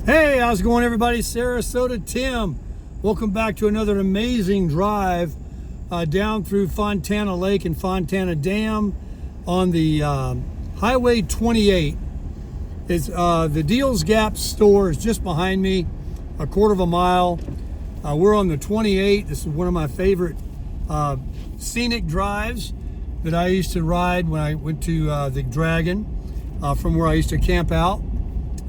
Hey, how's it going, everybody? Sarasota Tim. Welcome back to another amazing drive down through Fontana Lake and Fontana Dam on the Highway 28. It's the Deals Gap store is just behind me, a quarter of a mile. We're on the 28. This is one of my favorite scenic drives that I used to ride when I went to the Dragon from where I used to camp out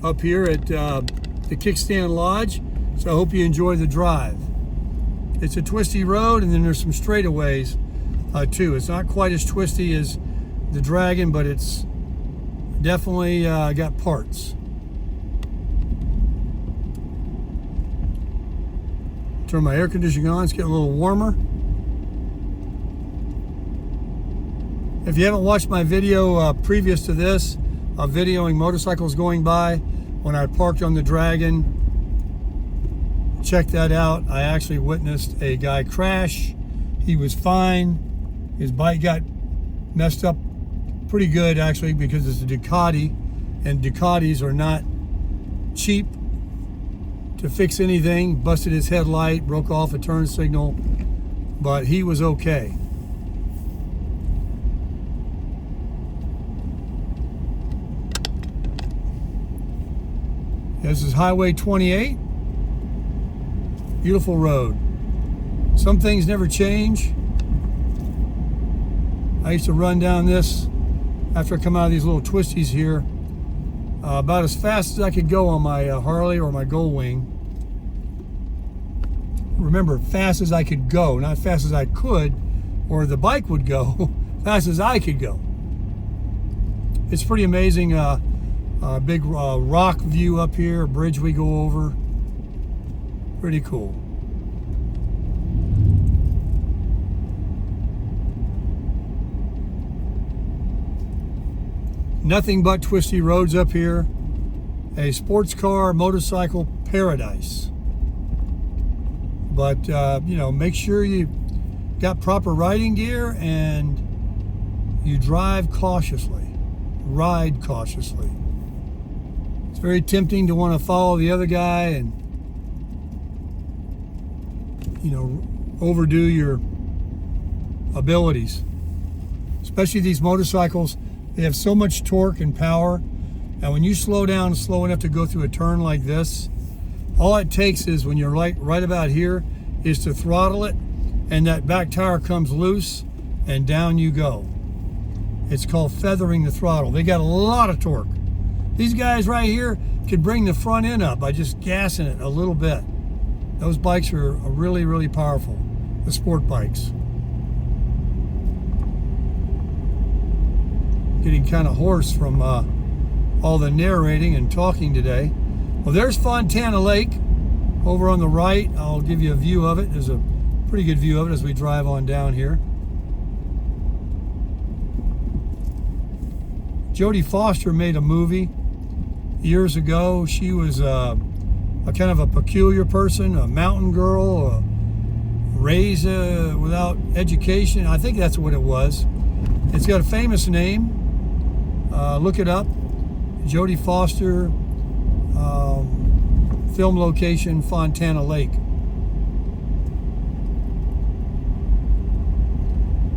up here at the Kickstand Lodge. So I hope you enjoy the drive. It's a twisty road, and then there's some straightaways too. It's not quite as twisty as the Dragon, but it's definitely got parts. Turn my air conditioning on. It's getting a little warmer. If you haven't watched my video previous to this, videoing motorcycles going by when I parked on the Dragon, check that out. I actually witnessed a guy crash. He was fine. His bike got messed up pretty good, actually, because it's a Ducati, and Ducatis are not cheap to fix anything. Busted his headlight, broke off a turn signal, but he was okay. This is Highway 28. Beautiful road. Some things never change. I used to run down this after I come out of these little twisties here about as fast as I could go on my Harley or my Goldwing. Remember, fast as I could go, not fast as I could or the bike would go, fast as I could go. It's pretty amazing. Big rock view up here, a bridge we go over. Pretty cool. Nothing but twisty roads up here. A sports car, motorcycle paradise. But, you know, make sure you got proper riding gear and you drive cautiously. Ride cautiously. It's very tempting to want to follow the other guy and, you know, overdo your abilities. Especially these motorcycles, they have so much torque and power, and when you slow down slow enough to go through a turn like this, all it takes is, when you're right about here, is to throttle it, and that back tire comes loose and down you go. It's called feathering the throttle. They got a lot of torque. These guys right here could bring the front end up by just gassing it a little bit. Those bikes are really, really powerful, the sport bikes. Getting kind of hoarse from all the narrating and talking today. Well, there's Fontana Lake over on the right. I'll give you a view of it. There's a pretty good view of it as we drive on down here. Jodie Foster made a movie years ago. She was a kind of a peculiar person, a mountain girl, raised without education. I think that's what it was. It's got a famous name. Look it up. Jodie Foster, film location, Fontana Lake.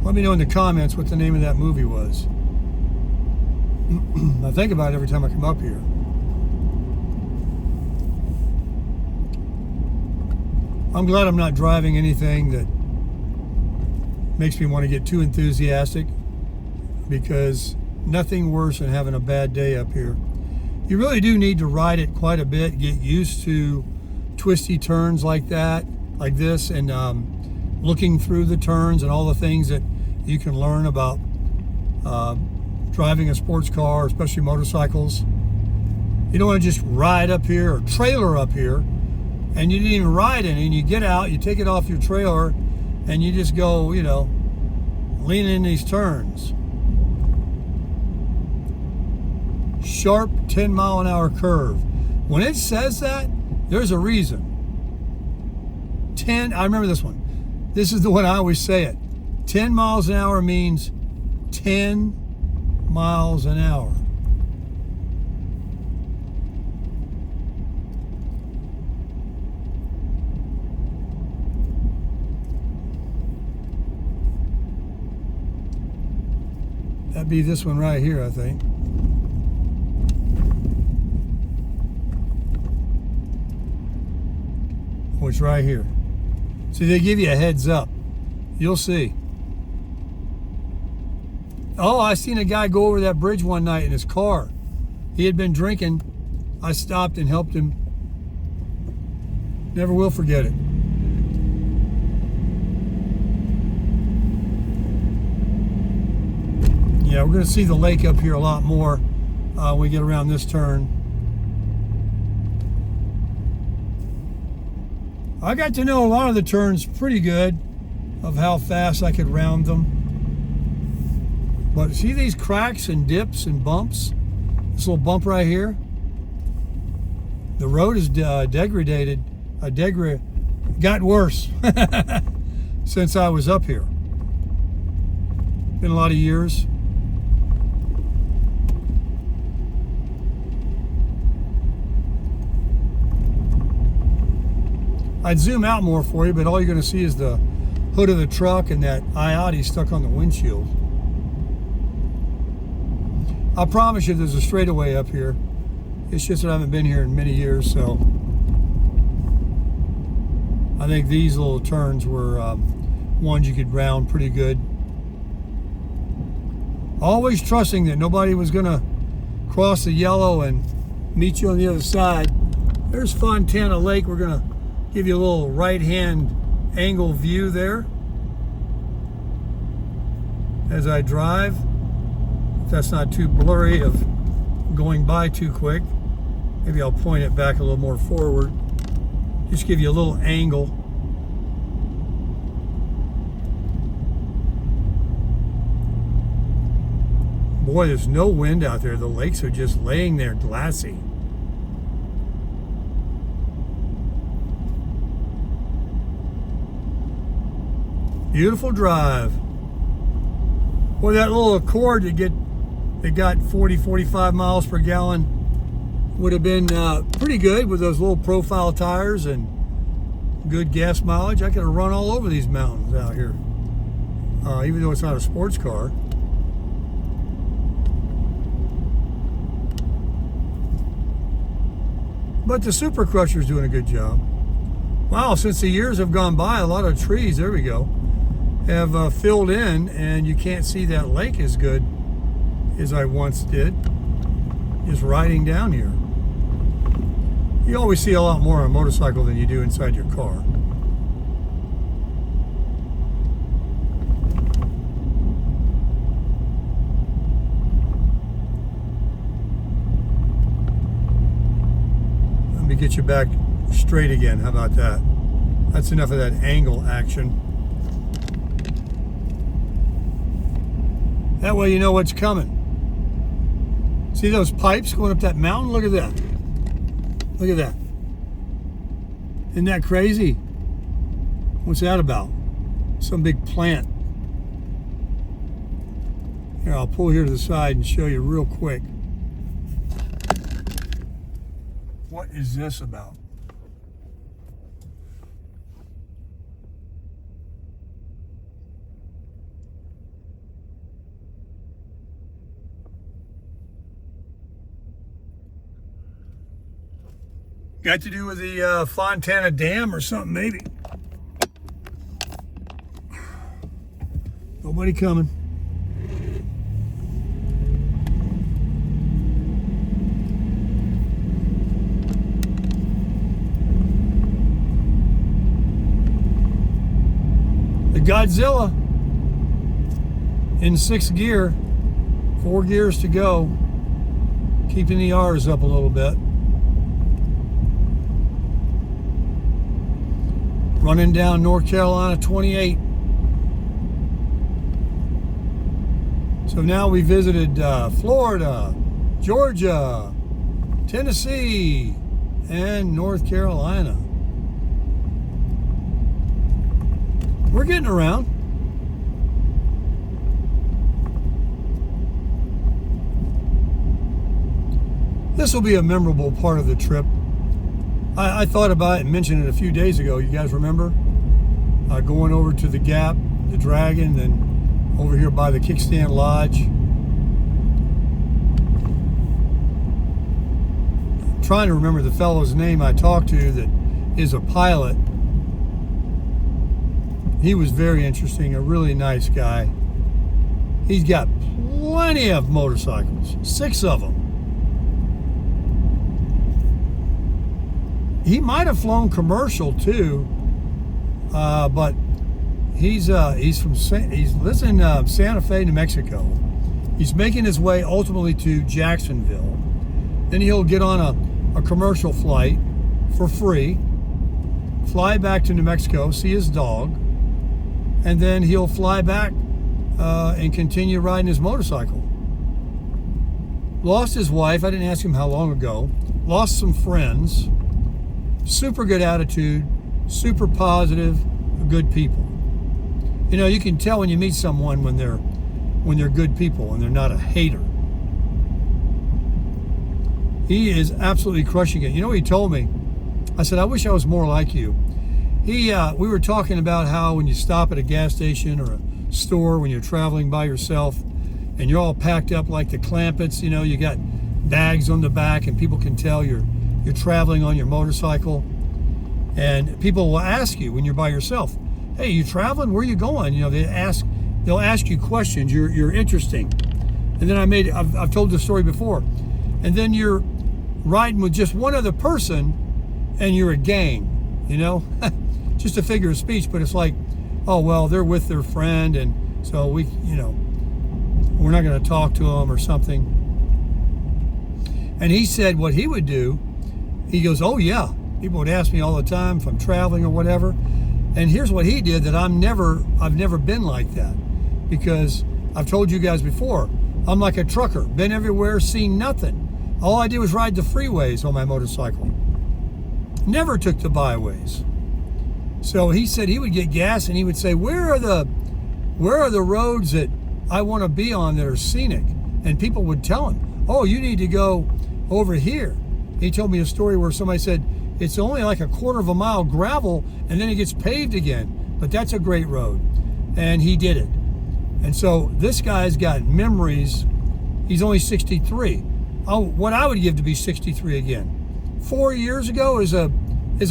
Let me know in the comments what the name of that movie was. I think about it every time I come up here. I'm glad I'm not driving anything that makes me want to get too enthusiastic, because nothing worse than having a bad day up here. You really do need to ride it quite a bit, get used to twisty turns like that, like this, and looking through the turns and all the things that you can learn about driving a sports car, especially motorcycles. You don't want to just ride up here or trailer up here and you didn't even ride in it, and you get out, you take it off your trailer, and you just go, you know, leaning in these turns. Sharp 10-mile-an-hour curve. When it says that, there's a reason. 10, I remember this one. This is the one I always say it. 10 miles an hour means 10 miles an hour. That'd be this one right here, I think. Oh, it's right here. See, they give you a heads up. You'll see. Oh, I seen a guy go over that bridge one night in his car. He had been drinking. I stopped and helped him. Never will forget it. Yeah, we're going to see the lake up here a lot more when we get around this turn. I got to know a lot of the turns pretty good of how fast I could round them. But see these cracks and dips and bumps? This little bump right here? The road is degraded. Got worse since I was up here. Been a lot of years. I'd zoom out more for you, but all you're going to see is the hood of the truck and that IOTI stuck on the windshield. I promise you there's a straightaway up here. It's just that I haven't been here in many years, so I think these little turns were ones you could round pretty good. Always trusting that nobody was going to cross the yellow and meet you on the other side. There's Fontana Lake. We're going to give you a little right-hand angle view there as I drive. If that's not too blurry of going by too quick, maybe I'll point it back a little more forward. Just give you a little angle. Boy, there's no wind out there. The lakes are just laying there glassy. Beautiful drive. Boy, that little Accord that got 40, 45 miles per gallon would have been pretty good with those little profile tires and good gas mileage. I could have run all over these mountains out here, even though it's not a sports car. But the Super Crusher's doing a good job. Wow, since the years have gone by, a lot of trees, there we go, have filled in, and you can't see that lake as good as I once did just riding down here. You always see a lot more on a motorcycle than you do inside your car. Let me get you back straight again. How about that? That's enough of that angle action. That way you know what's coming. See those pipes going up that mountain? Look at that. Look at that. Isn't that crazy? What's that about? Some big plant. Here, I'll pull here to the side and show you real quick. What is this about? Got to do with the Fontana Dam or something, maybe. Nobody coming. The Godzilla in 6th gear, 4 gears to go, keeping the R's up a little bit. Running down North Carolina 28. So now we visited Florida, Georgia, Tennessee, and North Carolina. We're getting around. This will be a memorable part of the trip. I thought about it and mentioned it a few days ago. You guys remember? Going over to the Gap, the Dragon, and over here by the Kickstand Lodge. trying to remember the fellow's name I talked to that is a pilot. He was very interesting, a really nice guy. He's got plenty of motorcycles, 6 of them. He might have flown commercial too, but he lives in Santa Fe, New Mexico. He's making his way ultimately to Jacksonville. Then he'll get on a commercial flight for free, fly back to New Mexico, see his dog, and then he'll fly back and continue riding his motorcycle. Lost his wife, I didn't ask him how long ago. Lost some friends. Super good attitude, super positive, good people. You know, you can tell when you meet someone when they're good people and they're not a hater. He is absolutely crushing it. You know what he told me? I said, I wish I was more like you. We were talking about how when you stop at a gas station or a store when you're traveling by yourself and you're all packed up like the Clampets, you know, you got bags on the back and people can tell you're traveling on your motorcycle, and people will ask you when you're by yourself, hey, you traveling? Where are you going? You know, they'll ask you questions. You're interesting. And then I've told this story before. And then you're riding with just one other person and you're a gang, you know, just a figure of speech, but it's like, oh, well, they're with their friend. And so we're not going to talk to them or something. And he said what he would do, he goes, oh yeah, people would ask me all the time if I'm traveling or whatever. And here's what he did that I've never been like that, because I've told you guys before, I'm like a trucker, been everywhere, seen nothing. All I did was ride the freeways on my motorcycle. Never took the byways. So he said he would get gas and he would say, where are the roads that I want to be on that are scenic? And people would tell him, oh, you need to go over here. He told me a story where somebody said, it's only like a 1/4 mile gravel and then it gets paved again, but that's a great road. And he did it. And so this guy's got memories. He's only 63. What I would give to be 63 again. 4 years ago is a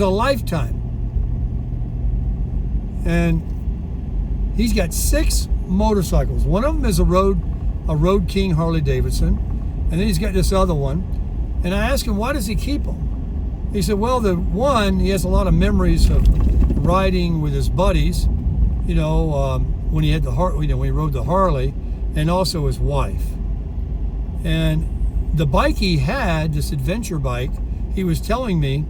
lifetime. And he's got 6 motorcycles. One of them is a Road King Harley Davidson, and then he's got this other one. And I asked him, why does he keep them? He said, well, he has a lot of memories of riding with his buddies, you know, when he rode the Harley, and also his wife. And the bike he had, this adventure bike, he was telling me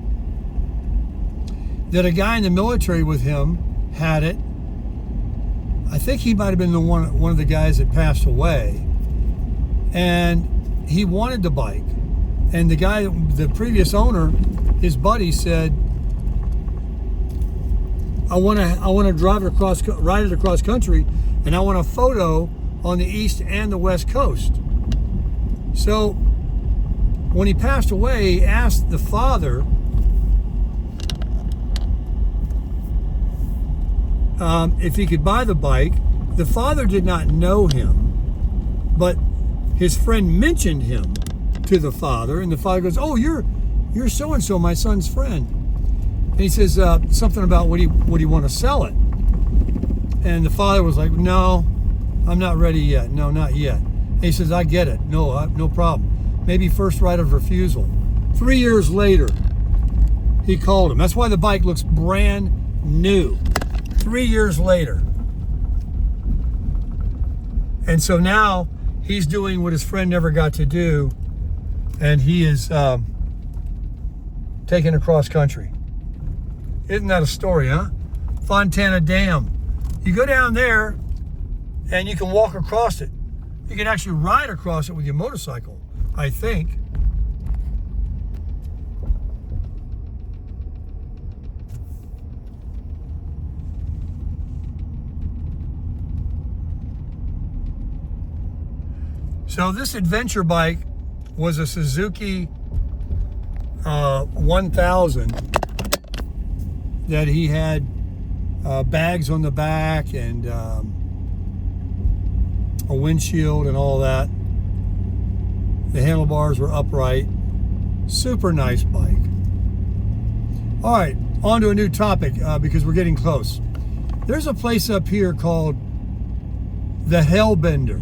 that a guy in the military with him had it. I think he might have been one of the guys that passed away, and he wanted the bike. And the previous owner, his buddy, said, I want to ride it across country, and I want a photo on the east and the west coast. So when he passed away, he asked the father if he could buy the bike. The father did not know him, but his friend mentioned him to the father, and the father goes, oh, you're so-and-so, my son's friend. And he says something about would he want to sell it? And the father was like, no, I'm not ready yet. No, not yet. And he says, I get it. No problem. Maybe first right of refusal. 3 years later, he called him. That's why the bike looks brand new. 3 years later. And so now he's doing what his friend never got to do, and he is taking across country. Isn't that a story, huh? Fontana Dam. You go down there and you can walk across it. You can actually ride across it with your motorcycle, I think. So this adventure bike was a Suzuki 1000 that he had bags on the back and a windshield and all that. The handlebars were upright. Super nice bike. All right, on to a new topic because we're getting close. There's a place up here called the Hellbender,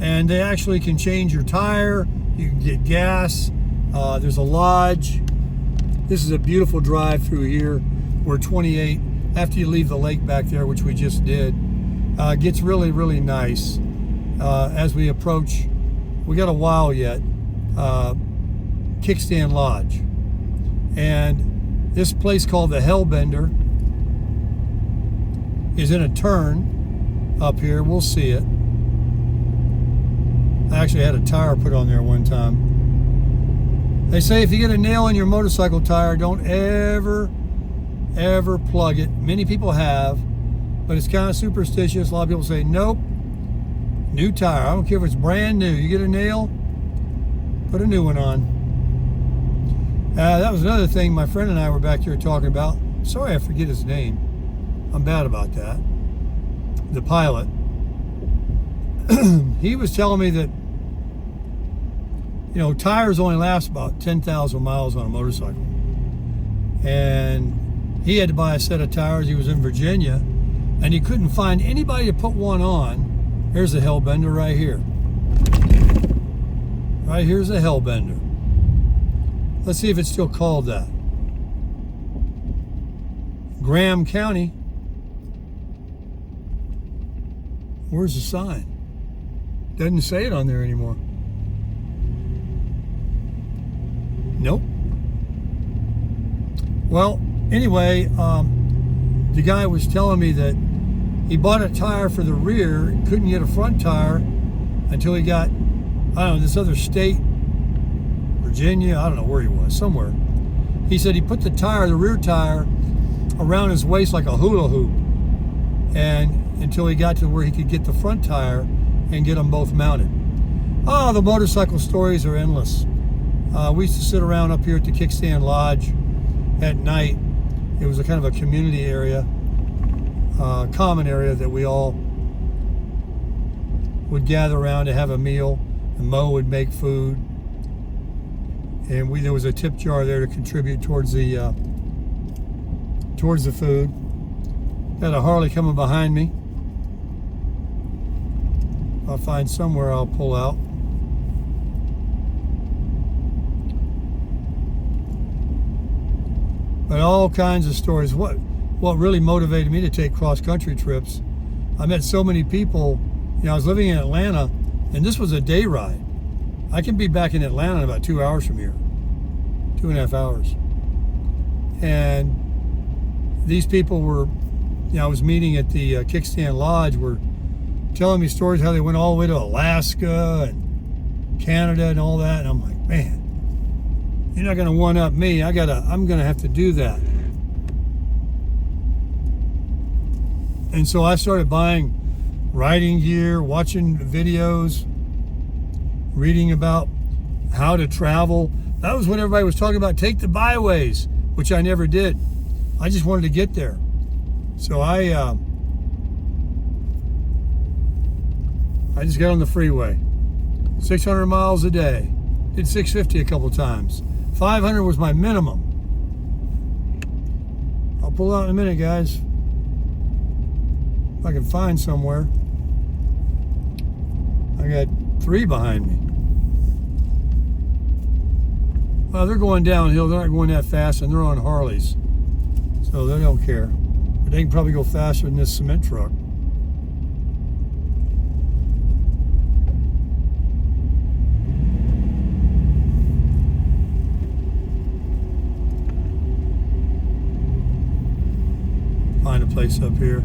and they actually can change your tire. You can get gas. There's a lodge. This is a beautiful drive through here. We're 28 after you leave the lake back there, which we just did. Gets really, really nice as we approach. We got a while yet. Kickstand Lodge, and this place called the Hellbender is in a turn up here. We'll see it. I actually had a tire put on there one time. They say if you get a nail in your motorcycle tire, don't ever plug it. Many people have, but it's kind of superstitious. A lot of people say, nope, new tire. I don't care if it's brand new. You get a nail, put a new one on. That was another thing my friend and I were back here talking about. Sorry, I forget his name. I'm bad about that. The pilot. He was telling me that, you know, tires only last about 10,000 miles on a motorcycle. And he had to buy a set of tires. He was in Virginia, and he couldn't find anybody to put one on. Here's a Hellbender right here. Right here's a Hellbender. Let's see if it's still called that. Graham County. Where's the sign? Doesn't say it on there anymore. Nope. Well, anyway, the guy was telling me that he bought a tire for the rear, couldn't get a front tire until he got, I don't know, this other state, Virginia, I don't know where he was, somewhere. He said he put the tire, the rear tire, around his waist like a hula hoop, and until he got to where he could get the front tire and get them both mounted. Oh, the motorcycle stories are endless. We used to sit around up here at the Kickstand Lodge at night. It was a kind of a community area, common area that we all would gather around to have a meal, and Mo would make food. And there was a tip jar there to contribute towards the food. Got a Harley coming behind me. I'll find somewhere I'll pull out. But all kinds of stories. What really motivated me to take cross-country trips, I met so many people. You know, I was living in Atlanta, and this was a day ride. I can be back in Atlanta in about 2 hours from here. 2.5 hours. And these people were, you know, I was meeting at the Kickstand Lodge, were telling me stories how they went all the way to Alaska and Canada and all that. And I'm like, man, you're not going to one-up me. I'm going to have to do that. And so I started buying riding gear, watching videos, reading about how to travel. That was when everybody was talking about take the byways, which I never did. I just wanted to get there. So I just got on the freeway. 600 miles a day. Did 650 a couple times. 500 was my minimum. I'll pull out in a minute, guys. If I can find somewhere. I got 3 behind me. Well, they're going downhill. They're not going that fast, and they're on Harleys. So they don't care. But they can probably go faster than this cement truck. Find a place up here.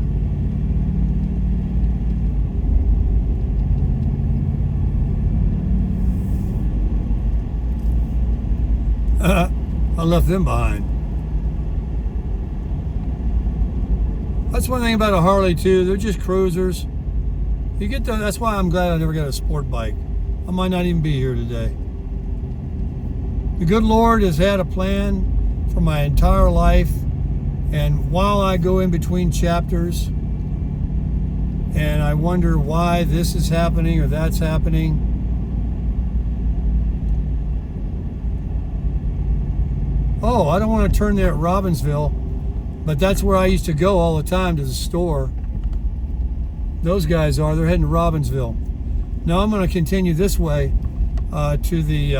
I left them behind. That's one thing about a Harley too. They're just cruisers. You get that's why I'm glad I never got a sport bike. I might not even be here today. The good Lord has had a plan for my entire life, and while I go in between chapters and I wonder why this is happening or that's happening, Oh, I don't want to turn there at Robbinsville, but that's where I used to go all the time, to the store. Those guys are. They're heading to Robbinsville. Now I'm going to continue this way to the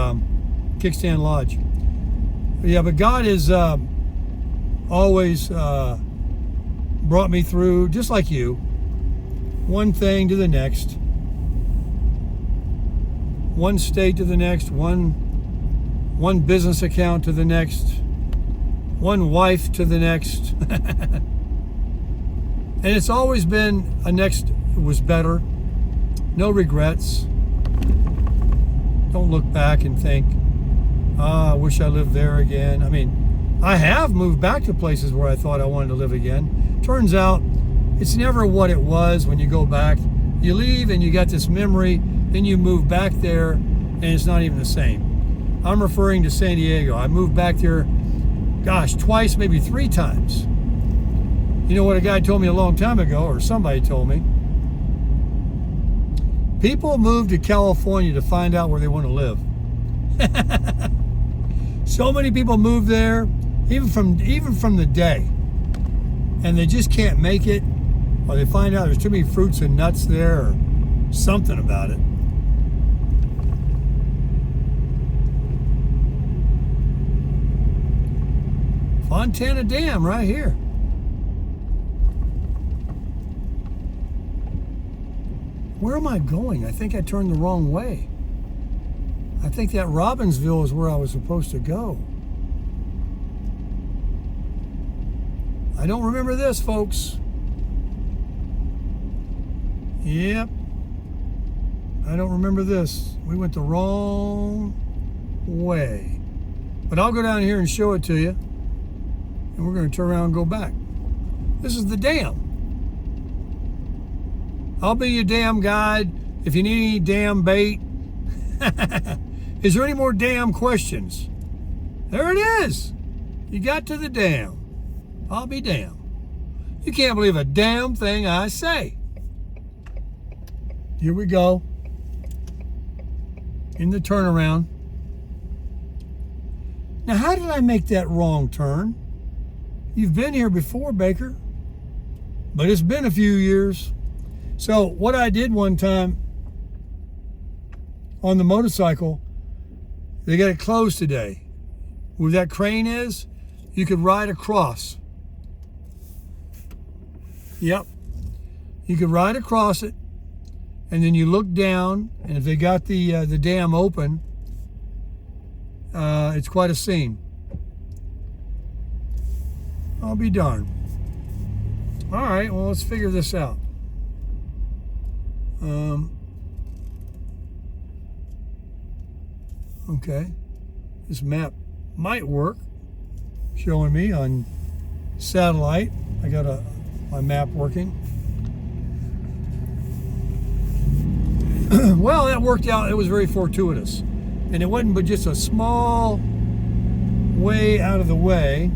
Kickstand Lodge. Yeah, but God has always brought me through, just like you, one thing to the next, one state to the next, one business account to the next, one wife to the next. And it's always been a next was better. No regrets. Don't look back and think, I wish I lived there again. I mean, I have moved back to places where I thought I wanted to live again. Turns out it's never what it was when you go back. You leave and you got this memory, then you move back there and it's not even the same. I'm referring to San Diego. I moved back there, gosh, twice, maybe 3 times. You know what a guy told me a long time ago, or somebody told me? People move to California to find out where they want to live. So many people move there, even from the day, and they just can't make it, or they find out there's too many fruits and nuts there, or something about it. Fontana Dam right here. Where am I going? I think I turned the wrong way. I think that Robbinsville is where I was supposed to go. I don't remember this, folks. Yep. I don't remember this. We went the wrong way. But I'll go down here and show it to you. And we're going to turn around and go back. This is the dam. I'll be your damn guide if you need any damn bait. Is there any more damn questions? There it is. You got to the dam. I'll be damned. You can't believe a damn thing I say. Here we go. In the turnaround. Now, how did I make that wrong turn? You've been here before, Baker. But it's been a few years. So what I did one time on the motorcycle, they got it closed today. Where that crane is, you could ride across. Yep. You could ride across it, and then you look down, and if they got the dam open, it's quite a scene. I'll be darned. All right, well, let's figure this out. Okay, this map might work, showing me on satellite. I got my map working. Well, that worked out. It was very fortuitous, and it wasn't but just a small way out of the way.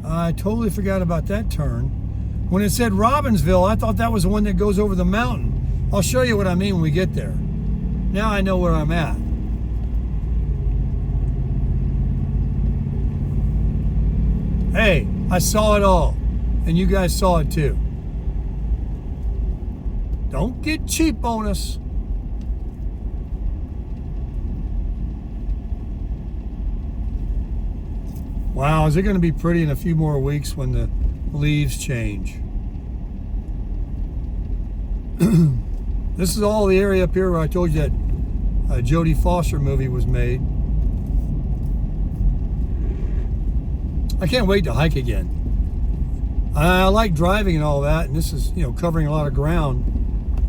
I totally forgot about that turn. When it said Robbinsville, I thought that was the one that goes over the mountain. I'll show you what I mean when we get there. Now I know where I'm at. Hey, I saw it all, and you guys saw it too. Don't get cheap on us. Wow, is it going to be pretty in a few more weeks when the leaves change? This is all the area up here where I told you that Jodie Foster movie was made. I can't wait to hike again. I like driving and all that, and this is, covering a lot of ground,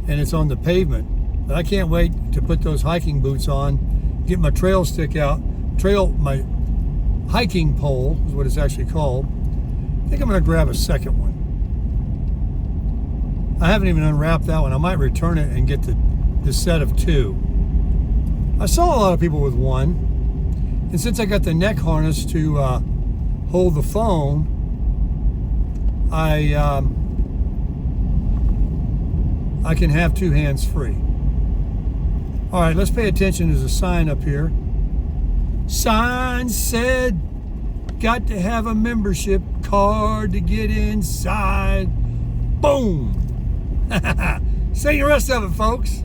and it's on the pavement. But I can't wait to put those hiking boots on, get my trail stick out, my hiking pole is what it's actually called. I think I'm going to grab a second one. I haven't even unwrapped that one. I might return it and get the set of 2. I saw a lot of people with one, and since I got the neck harness to hold the phone, I can have 2 hands free. All right, let's pay attention. There's a sign up here. Sign said, got to have a membership card to get inside. Boom. Sing the rest of it, folks.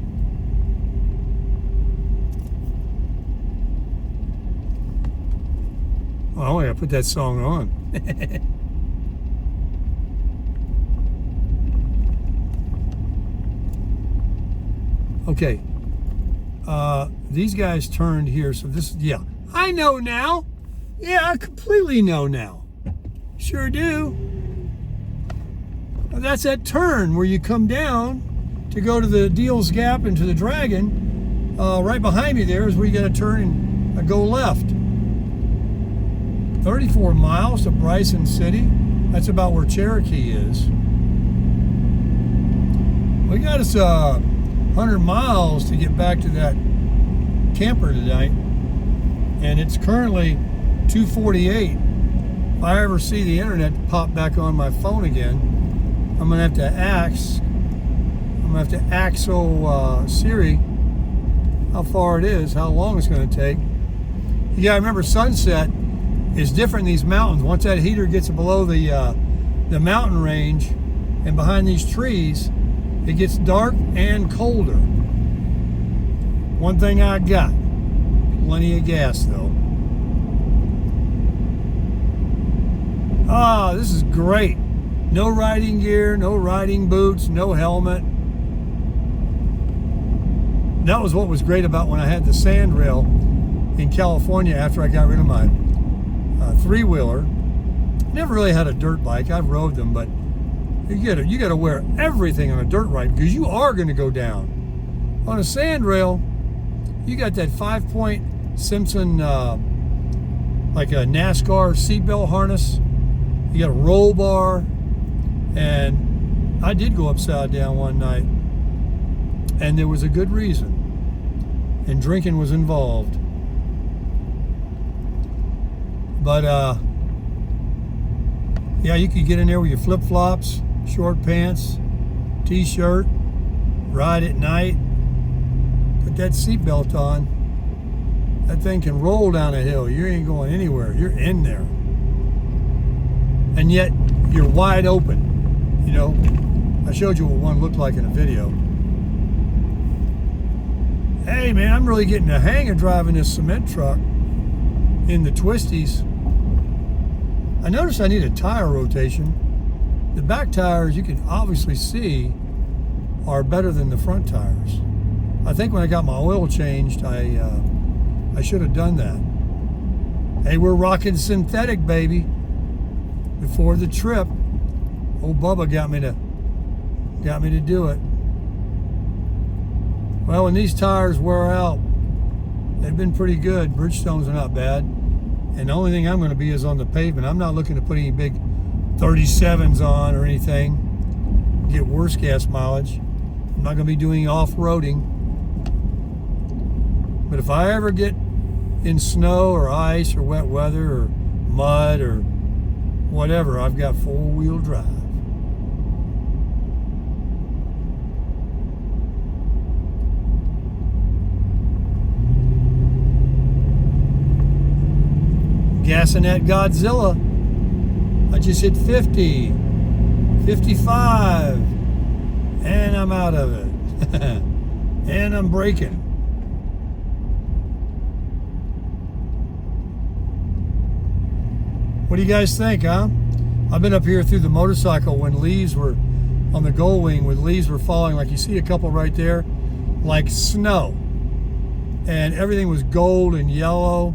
Oh, I gotta put that song on. Okay. These guys turned here, so this, yeah. I know now. Yeah, I completely know now. Sure do. That's that turn where you come down to go to the Deals Gap and to the Dragon. Right behind me there is where you got to turn and go left. 34 miles to Bryson City. That's about where Cherokee is. We got us 100 miles to get back to that camper tonight. And it's currently 2:48. If I ever see the internet pop back on my phone again, I'm gonna have to ask Siri how far it is, how long it's gonna take. You gotta remember, sunset is different in these mountains. Once that heater gets below the mountain range and behind these trees, it gets dark and colder. One thing I got, plenty of gas though. Ah, this is great. No riding gear, no riding boots, no helmet. That was what was great about when I had the sand rail in California after I got rid of my three-wheeler. Never really had a dirt bike. I've rode them, but you got to wear everything on a dirt ride because you are going to go down. On a sand rail, you got that 5-point Simpson, like a NASCAR seatbelt harness. You got a roll bar. And I did go upside down one night, and there was a good reason, and drinking was involved. But yeah, you could get in there with your flip-flops, short pants, t-shirt, ride at night, put that seatbelt on. That thing can roll down a hill. You ain't going anywhere. You're in there. And yet, you're wide open. You know, I showed you what one looked like in a video. Hey man, I'm really getting the hang of driving this cement truck in the twisties. I noticed I need a tire rotation. The back tires, you can obviously see, are better than the front tires. I think when I got my oil changed, I should have done that. Hey, we're rocking synthetic, baby. Before the trip, old Bubba got me to do it. Well, when these tires wear out, they've been pretty good. Bridgestones are not bad. And the only thing I'm going to be is on the pavement. I'm not looking to put any big 37s on or anything. Get worse gas mileage. I'm not going to be doing off-roading. But if I ever get in snow or ice or wet weather or mud or whatever, I've got four-wheel drive. Gassing that Godzilla. I just hit 50, 55, and I'm out of it. And I'm braking. What do you guys think, huh? I've been up here through the motorcycle when leaves were on the Gold Wing, when leaves were falling, like you see a couple right there, like snow. And everything was gold and yellow.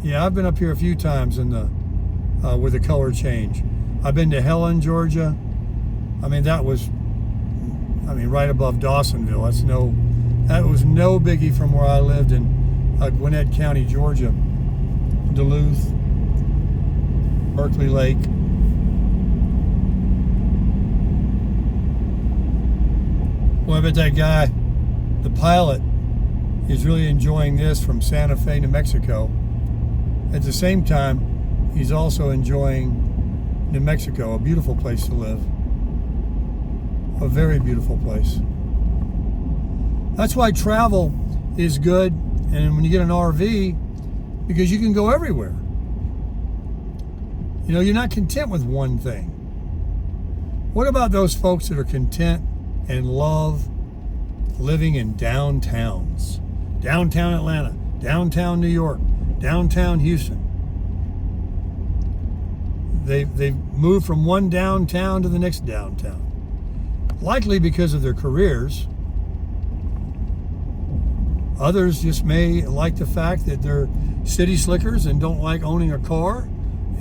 Yeah, I've been up here a few times in the with the color change. I've been to Helen, Georgia. I mean, that was, right above Dawsonville. That was no biggie from where I lived in Gwinnett County, Georgia. Duluth, Berkeley Lake. Well, I bet that guy, the pilot, is really enjoying this from Santa Fe, New Mexico. At the same time, he's also enjoying New Mexico, a beautiful place to live. A very beautiful place. That's why travel is good, and when you get an RV, because you can go everywhere. You know, you're not content with one thing. What about those folks that are content and love living in downtowns? Downtown Atlanta, downtown New York, downtown Houston. They've moved from one downtown to the next downtown. Likely because of their careers. Others just may like the fact that they're city slickers and don't like owning a car,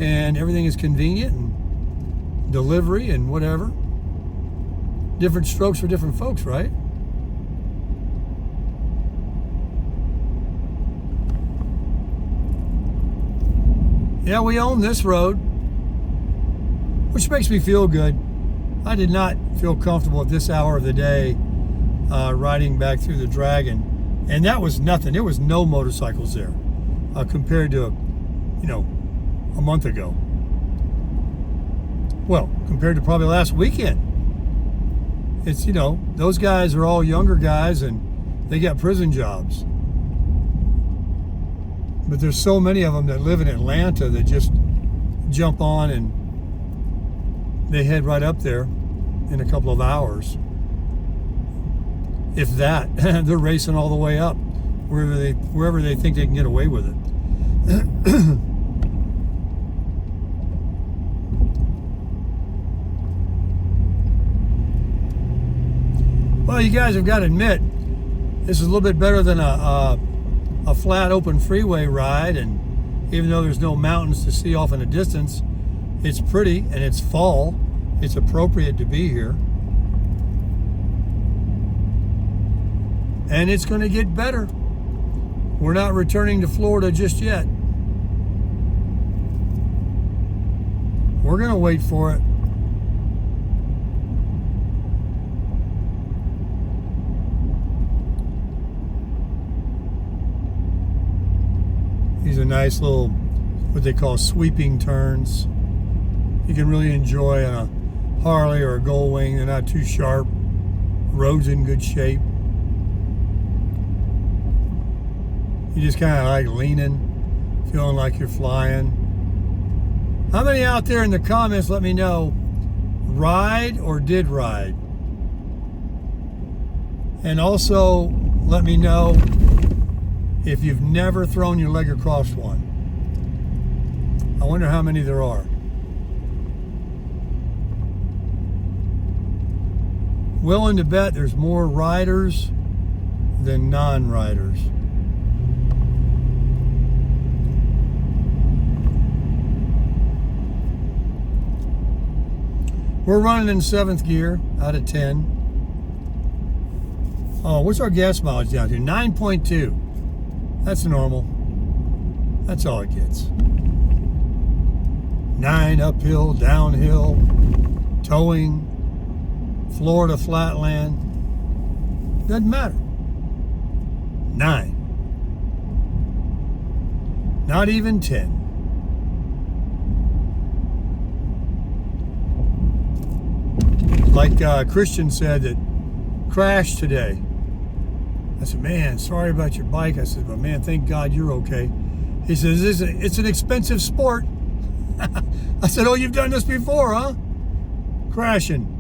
and everything is convenient and delivery and whatever. Different strokes for different folks, right? Yeah, we own this road, which makes me feel good. I did not feel comfortable at this hour of the day riding back through the Dragon, and that was nothing. There was no motorcycles there compared to, a month ago. Well, compared to probably last weekend. It's, those guys are all younger guys and they got prison jobs. But there's so many of them that live in Atlanta that just jump on and they head right up there in a couple of hours. If that, they're racing all the way up wherever they think they can get away with it. Well, you guys have got to admit, this is a little bit better than a flat open freeway ride, and even though there's no mountains to see off in the distance, it's pretty and it's fall. It's appropriate to be here. And it's going to get better. We're not returning to Florida just yet. We're going to wait for it. These are nice little, what they call sweeping turns. You can really enjoy on a Harley or a Gold Wing. They're not too sharp. Road's in good shape. You just kind of like leaning, feeling like you're flying. How many out there in the comments, let me know, ride or did ride? And also let me know if you've never thrown your leg across one. I wonder how many there are. Willing to bet there's more riders than non-riders. We're running in 7th gear out of 10. Oh, what's our gas mileage down here? 9.2. That's normal. That's all it gets. 9 uphill, downhill, towing, Florida flatland. Doesn't matter. 9. Not even 10. Like Christian said that crashed today. I said, man, sorry about your bike. I said, but man, thank God you're okay. He says, it's an expensive sport. I said, oh, you've done this before, huh? Crashing.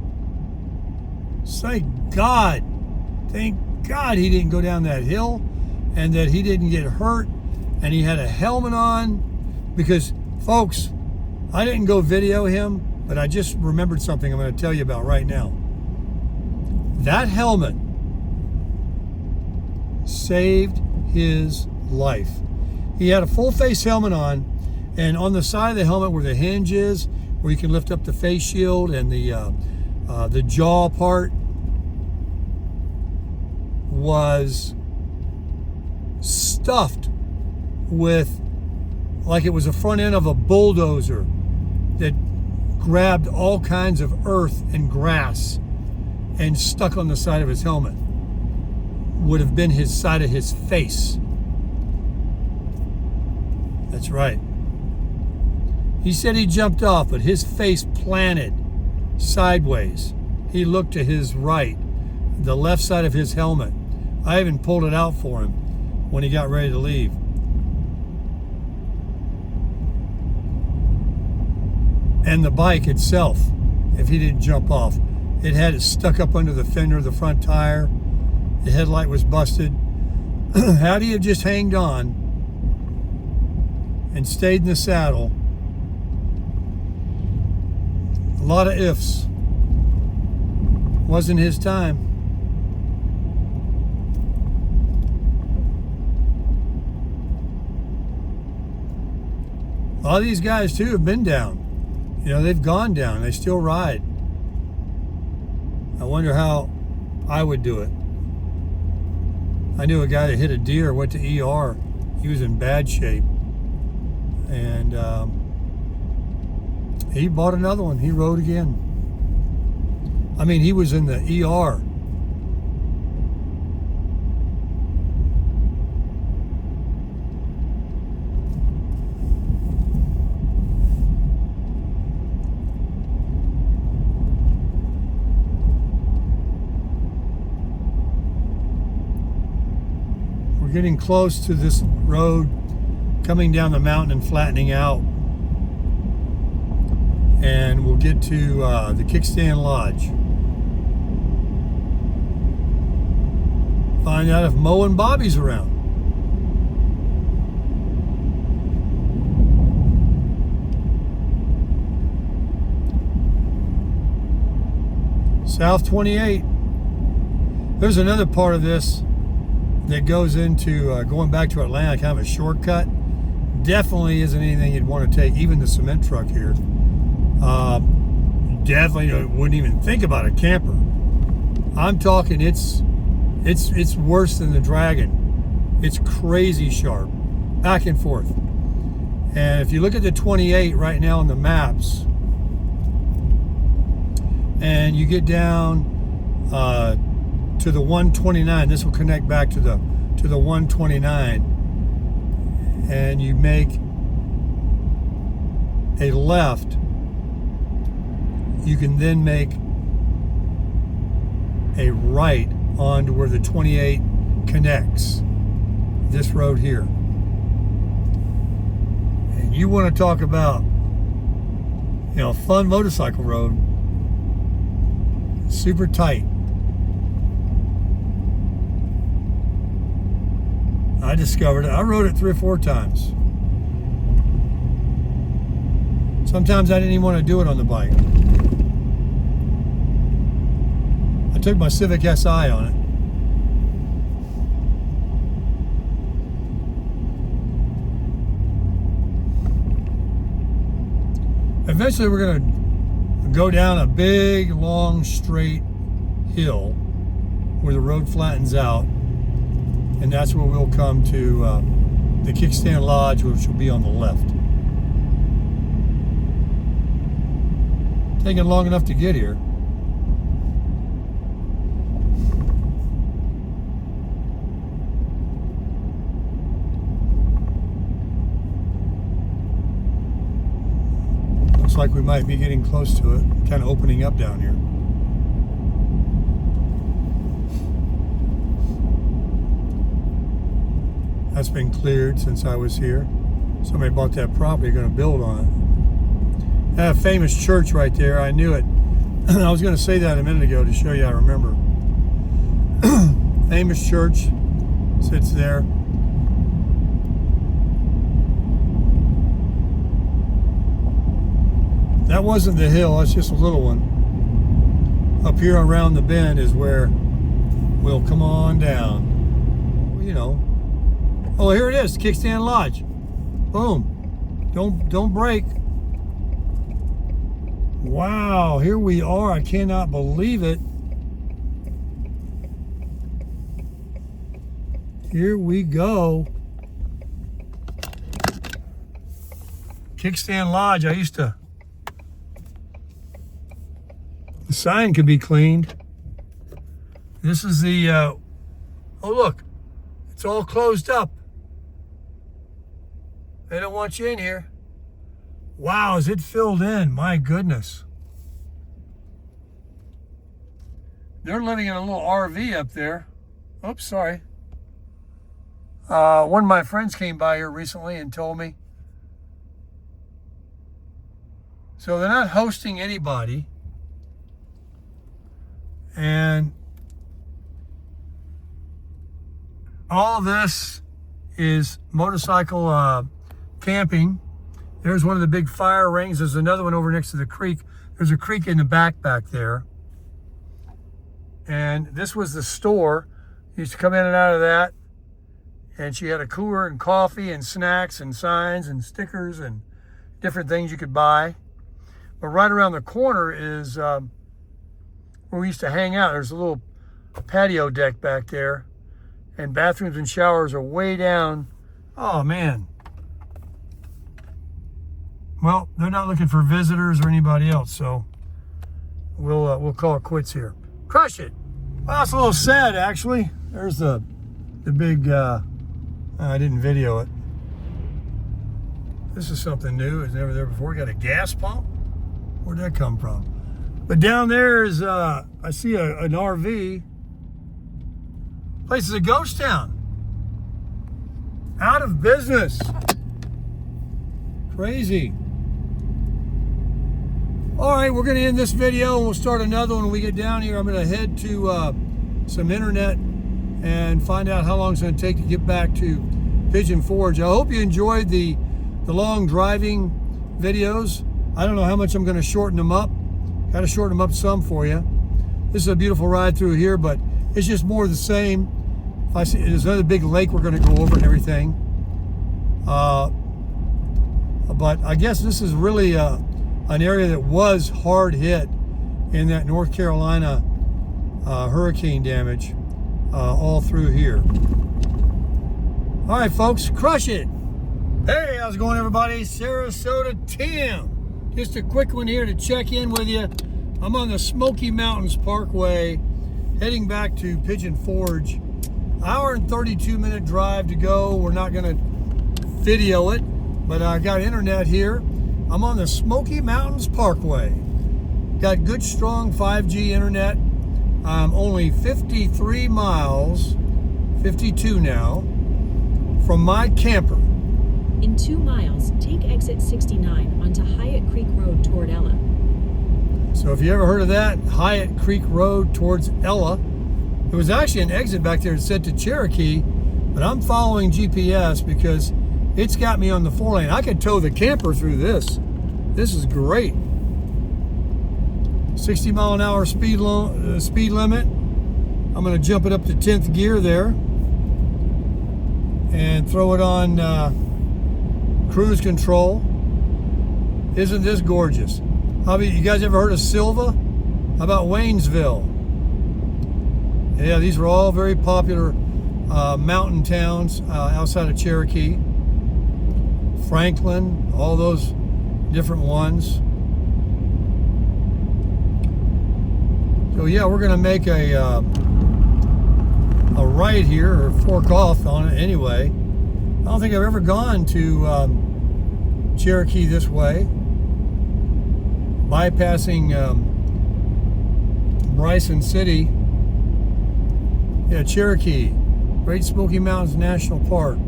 Thank God he didn't go down that hill and that he didn't get hurt and he had a helmet on, because, folks, I didn't go video him, but I just remembered something I'm going to tell you about right now. That helmet saved his life. He had a full face helmet on, and on the side of the helmet where the hinge is, where you can lift up the face shield and the jaw part, was stuffed with, like it was the front end of a bulldozer that grabbed all kinds of earth and grass and stuck on the side of his helmet. Would have been his side of his face. That's right. He said he jumped off, but his face planted sideways. He looked to his right, the left side of his helmet. I even pulled it out for him. when he got ready to leave. And the bike itself, if he didn't jump off, it had it stuck up under the fender of the front tire. The headlight was busted. Had he have just hanged on and stayed in the saddle, a lot of ifs. Wasn't his time. A lot of these guys too have been down. You know, they've gone down. They still ride. I wonder how I would do it. I knew a guy that hit a deer, went to ER. He was in bad shape. And he bought another one. He rode again. I mean, he was in the ER. We're getting close to this road coming down the mountain and flattening out. And we'll get to the Kickstand Lodge. Find out if Mo and Bobby's around. South 28. There's another part of this that goes into going back to Atlanta, kind of a shortcut. Definitely isn't anything you'd want to take, even the cement truck here. Definitely wouldn't even think about a camper. I'm talking it's worse than the Dragon. It's crazy sharp, back and forth. And if you look at the 28 right now on the maps, and you get down to the 129, this will connect back to the 129, and you make a left, you can then make a right onto where the 28 connects this road here. And you want to talk about, you know, fun motorcycle road, super tight. I discovered it. I rode it 3 or 4 times. Sometimes I didn't even want to do it on the bike. I took my Civic Si on it. Eventually we're going to go down a big, long, straight hill where the road flattens out. And that's where we'll come to the Kickstand Lodge, which will be on the left. Taking long enough to get here. Looks like we might be getting close to it, kind of opening up down here. That's been cleared since I was here. Somebody bought that property, going to build on it. That famous church right there, I knew it. I was going to say that a minute ago to show you I remember. Famous church sits there. That wasn't the hill, that's just a little one. Up here around the bend is where we'll come on down. You know. Oh, here it is, Kickstand Lodge. Boom. Don't break. Wow, here we are. I cannot believe it. Here we go. Kickstand Lodge. The sign could be cleaned. This is the, oh look, it's all closed up. They don't want you in here. Wow, is it filled in? My goodness. They're living in a little RV up there. Oops, sorry. One of my friends came by here recently and told me. So they're not hosting anybody. And all this is motorcycle camping. There's one of the big fire rings. There's another one over next to the creek. There's a creek in the back there. And this was the store. You used to come in and out of that. And she had a cooler and coffee and snacks and signs and stickers and different things you could buy. But right around the corner is where we used to hang out. There's a little patio deck back there. And bathrooms and showers are way down. Oh, man. Well, they're not looking for visitors or anybody else, so we'll call it quits here. Crush it. Well, that's a little sad, actually. There's the big. I didn't video it. This is something new. It's never there before. We got a gas pump. Where'd that come from? But down there is I see an RV. Place is a ghost town. Out of business. Crazy. All right, we're going to end this video and we'll start another one when we get down here. I'm going to head to some internet and find out how long it's going to take to get back to Pigeon Forge. I hope you enjoyed the long driving videos. I don't know how much I'm going to shorten them up. Got to shorten them up some for you. This is a beautiful ride through here, but it's just more of the same. If I see there's another big lake we're going to go over and everything. But I guess this is really an area that was hard hit in that North Carolina hurricane damage all through here. All right, folks, crush it. Hey, how's it going, everybody? Sarasota Tim. Just a quick one here to check in with you. I'm on the Smoky Mountains Parkway, heading back to Pigeon Forge. Hour and 32-minute drive to go. We're not going to video it, but I got internet here. I'm on the Smoky Mountains Parkway. Got good, strong 5G internet. I'm only 53 miles, 52 now, from my camper. In 2 miles, take exit 69 onto Hyatt Creek Road toward Ella. So if you ever heard of that, Hyatt Creek Road towards Ella. There was actually an exit back there that said to Cherokee, but I'm following GPS because it's got me on the 4-lane. I could tow the camper through this. This is great. 60 mile an hour speed limit. I'm going to jump it up to 10th gear there and throw it on cruise control. Isn't this gorgeous? You guys ever heard of Silva? How about Waynesville? Yeah, these were all very popular mountain towns outside of Cherokee. Franklin, all those different ones. So yeah, we're going to make a right here, or fork off on it anyway. I don't think I've ever gone to Cherokee this way. Bypassing Bryson City. Yeah, Cherokee, Great Smoky Mountains National Park.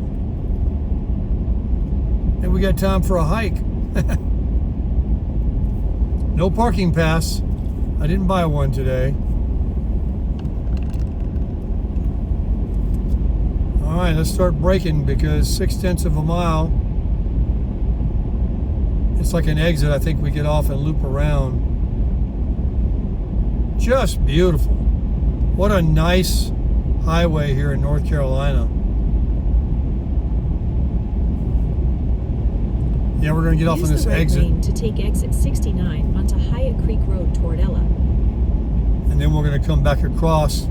And we got time for a hike. No parking pass. I didn't buy one today. All right, let's start braking because 0.6 of a mile. It's like an exit. I think we get off and loop around. Just beautiful. What a nice highway here in North Carolina. Yeah, we're going to get off on this exit. Lane to take exit 69 onto Hyatt Creek Road toward Ella. And then we're going to come back across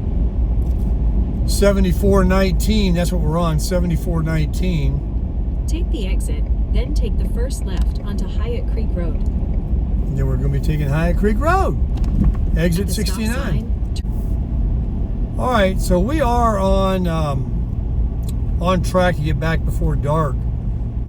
7419. That's what we're on, 7419. Take the exit, then take the first left onto Hyatt Creek Road. And then we're going to be taking Hyatt Creek Road, exit 69. All right, so we are on track to get back before dark.